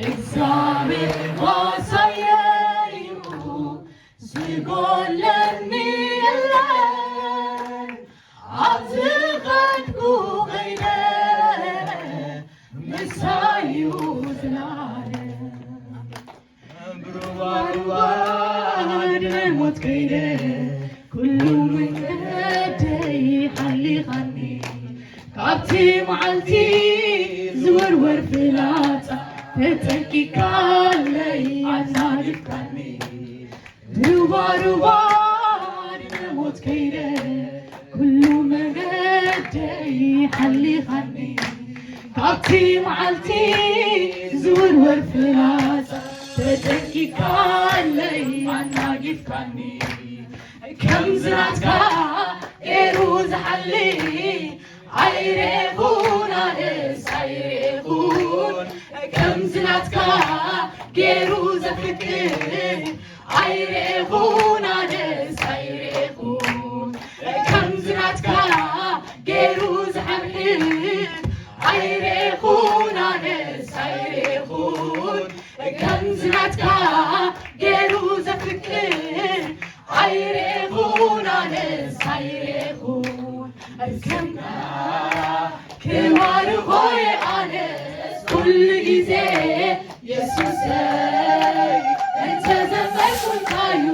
እግዚአብሔር ባሳየኝ ዝጎለኒ የለን አዝኸድኩ ኸይደ ምሳዩ ዝላለም ብሩባሩባን ሞት ከይደ ኩሉ መንገደይ ሓሊኻኒ ካብቲ መዓልቲ ዝወርወር ፍላጻ ተጠንቂቃለይ አናድፍካኒ ሩባሩባን ሞት ከይደ ኩሉ መንገደይ ሓሊኻኒ ካብቲ መዓልቲ ዝውርወር ፍላጻ ተጠንቂቃለይ አናጊፍካኒ ከም ዝናትካ ገይሩ ዝሓሊ አይሬኹን ኣነስ አይሬኹን ከም ዝናትካ ገይሩ ዘፍቅር አይሬኹን ኣነስ አይሬኹን ከም ዝናትካ ገይሩ ዝሓብር አይሬኹን ኣነስ አይሬኹን ከም ዝናትካ ገይሩ ዘፍቅር አይሬኹን ኣነስ አይሬኹን ከምካ ክባር ሆይ ኣነስ ኩሉ ጊዜ የሱሰይ እንተ ዘመርኩልካዩ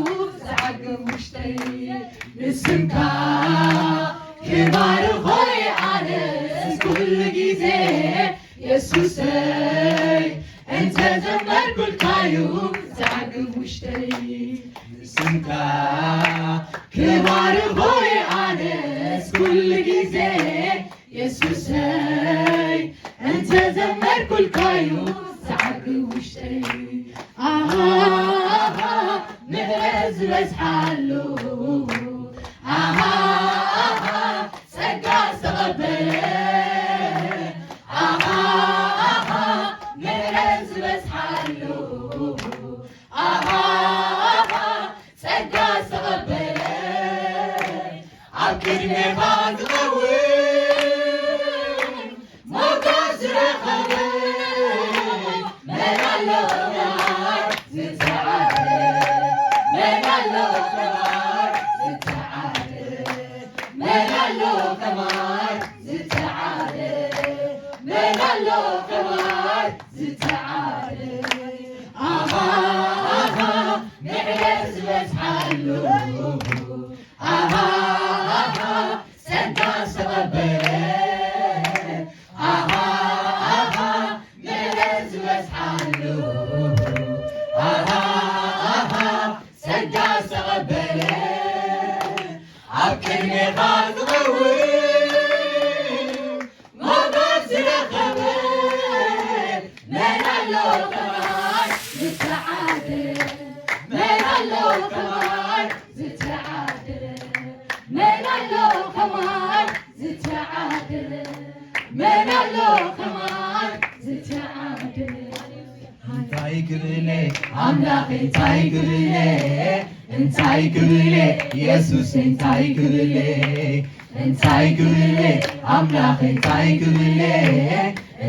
ዝዓግብ ውሽጠይ ንስምካ ክባር ሆይ ኣነስ ኩሉ ጊዜ የሱሰይ እንተ ዘመርኩልካዩ ዝዓግብ ውሽጠይ ንስምካ ክባር ሆይ ኣነስ ኩሉ ጊዜ የሱሰይ እንተ ዘመርኩልካዩ ዝዓግብ ውሽጠይ ምሕረት ዝበዝሓሉ ጸጋ ዝተቐበለ ምሕረት ዝበዝሓሉ ጸጋ ዝተቐበለ ኣብ ቅድሜኻ ዝኸውን ሞገስ ዝረኸበ መን ኣሎ ከማይ ዝተዓደ መን ኣሎ ከማይ ዝተዓደ መን ኣሎ ከማይ ዝተዓደ መን ኣሎ ከማይ ዝተዓደ ምሕረት ዝበዝሓሉ ጸጋ ዝተቐበለ ምሕረት ዝበዝሓሉ ጸጋ ዝተቐበለ ኣብ ቅድሜኻ ዝኸውን ሞገስ ዝረኸበ መን ኣሎ ከማይ ዝተዓደ መን ኣሎ ከማይ ዝተዓደ መን ኣሎ ከማይ ዝተዓደ መን ኣሎ ከማይ ዝተዓደ እንታይ ክብለ ኣምላኽ እንታይ ክብለ እንታይ ክብለ ኢየሱስ እንታይ ክብለ እንታይ ክብለ ኣምላኽ እንታይ ክብለ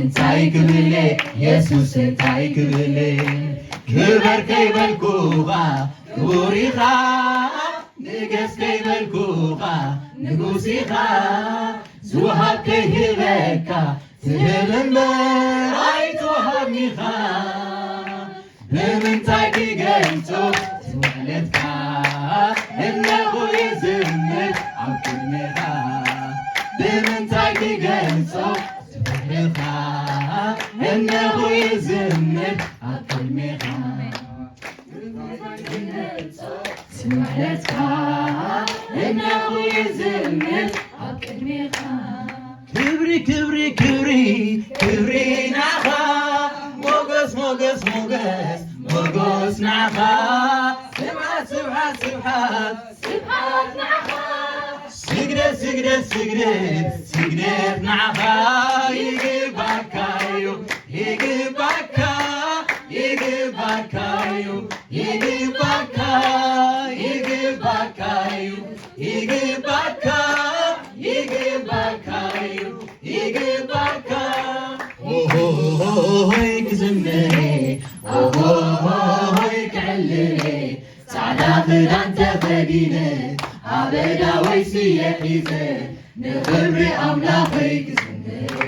እንታይ ክብለ ኢየሱስ እንታይ ክብለ ክበር ከይበልኩኻ ክቡር ኢኻ ንገስ ከይበልኩኻ ንጉስ ኢኻ ዝውሃብ ከይህበካ ትህብ እምበር ኣይትወሃብኒኻ ብምንታይ ክገልፆ ትውዕለትካ እነኹ ይዝምር ኣብ ቅድሜኻ ብምንታይ ክገልፆ ትውዕልኻ እነኹ ይዝምር ኣብ ቅድሜኻ ትውዕለትካ እነኹ ይዝምር ኣብ ቅድሜኻ ክብሪ ክብሪ ክብሪ ክብሪ ናኻ ሞገስ ሞገስ ሞገስ ሞገስ ናኻ ስብሓት ስብሓት ስብሓት ስብሓት ናኻ ስግደት ስግደት ስግደት ስግደት ናኻ ይግባካዩ ይግባካ ይግባካዩ ይግባካ ይግባካዩ ይግባካ ይግባካዩ ይግባካ ሆይ ክዝምሬ ኦሆሆይ ክዕልሬ ጻዕዳ ክዳን ተኸዲነ ኣበዳወይ ስየ ሒዘ ንኽብሪ ኣምላኸይ ክዝምሬ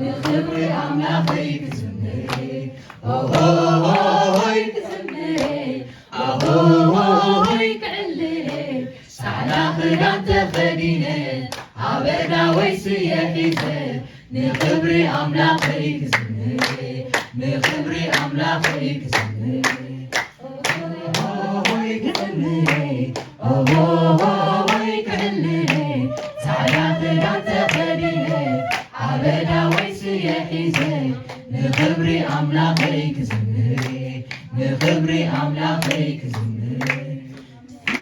ንኽብሪ ኣምላኸይ ክዝምሬ ኦሆሆይ ክዝምሬ ኦሆሆይ ክዕልሬ ጻዕዳ ክዳን ተኸዲነ ኣበዳወይ ስየ ሒዘ ንኽብሪ ኣምላኸይ ክዝምሬ ንኽብሪ ኣምላኸይ ክዝምሬ ኦሆሆይ ክዝምሬ ኦሆሆይ ክዕልሬ ጻዕዳ ክዳን ተኸዲነ ኣበዳወይ ስየ ሒዘ ንኽብሪ ኣምላኸይ ክዝምሬ ንኽብሪ ኣምላኸይ